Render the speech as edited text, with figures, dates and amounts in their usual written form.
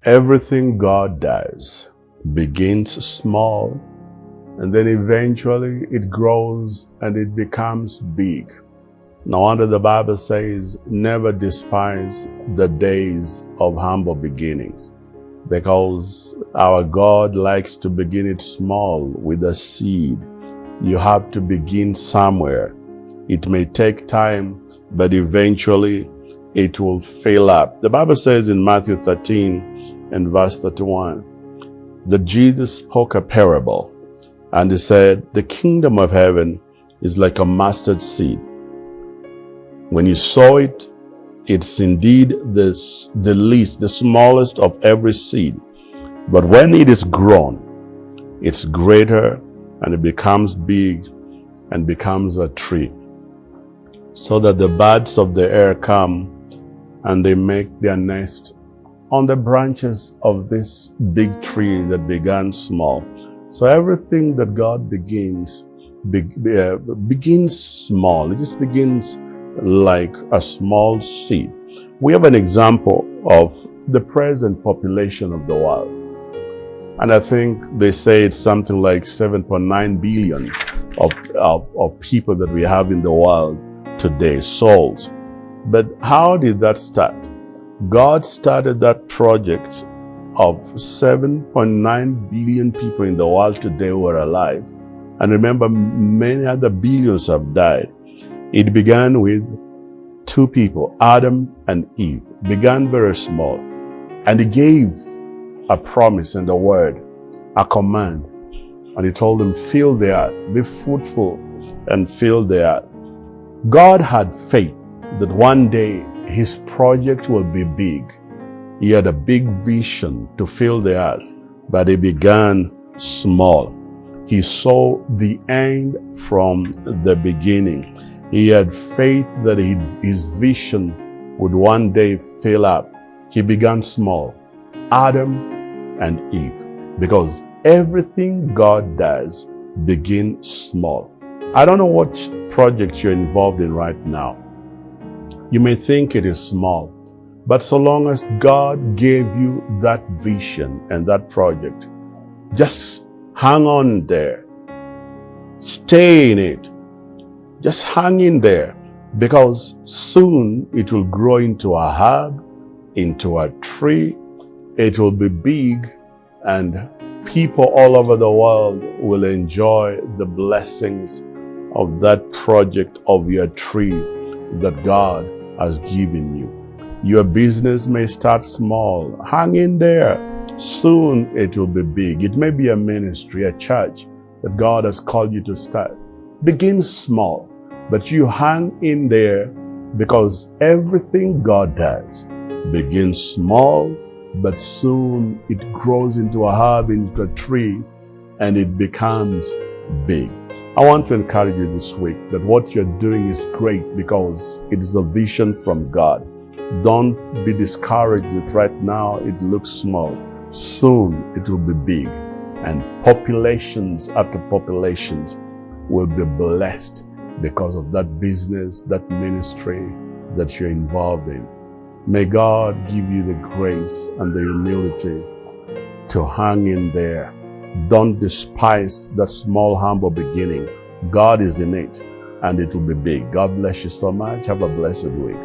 Everything God does begins small, and then eventually it grows and it becomes big. No wonder the Bible says, never despise the days of humble beginnings, because our God likes to begin it small with a seed. You have to begin somewhere. It may take time, but eventually it will fill up. The Bible says in Matthew 13 and verse 31 that Jesus spoke a parable, and he said, the kingdom of heaven is like a mustard seed. When you sow it, it's indeed the least, the smallest of every seed. But when it is grown, it's greater and it becomes big and becomes a tree, so that the birds of the air come and they make their nest on the branches of this big tree that began small. So everything that God begins small. It just begins like a small seed. We have an example of the present population of the world. And I think they say it's something like 7.9 billion of people that we have in the world today, souls. But how did that start? God started that project of 7.9 billion people in the world today who are alive. And remember, many other billions have died. It began with two people, Adam and Eve. Began very small. And he gave a promise and a word, a command. And he told them, fill the earth, be fruitful and fill the earth. God had faith that one day his project will be big. He had a big vision to fill the earth, but he began small. He saw the end from the beginning. He had faith that his vision would one day fill up. He began small, Adam and Eve, because everything God does begins small. I don't know what project you're involved in right now. You may think it is small, but so long as God gave you that vision and that project, just hang on there. Stay in it. Just hang in there, because soon it will grow into a herb, into a tree. It will be big, and people all over the world will enjoy the blessings of that project of your tree that God has given you. Your business may start small. Hang in there. Soon it will be big. It may be a ministry, a church that God has called you to start. Begin small, but you hang in there, because everything God does begins small, but soon it grows into a herb, into a tree, and it becomes big. I want to encourage you this week that what you're doing is great, because it is a vision from God. Don't be discouraged that right now it looks small. Soon it will be big, and populations after populations will be blessed because of that business, that ministry that you're involved in. May God give you the grace and the humility to hang in there. Don't despise that small, humble beginning. God is in it, and it will be big. God bless you so much. Have a blessed week.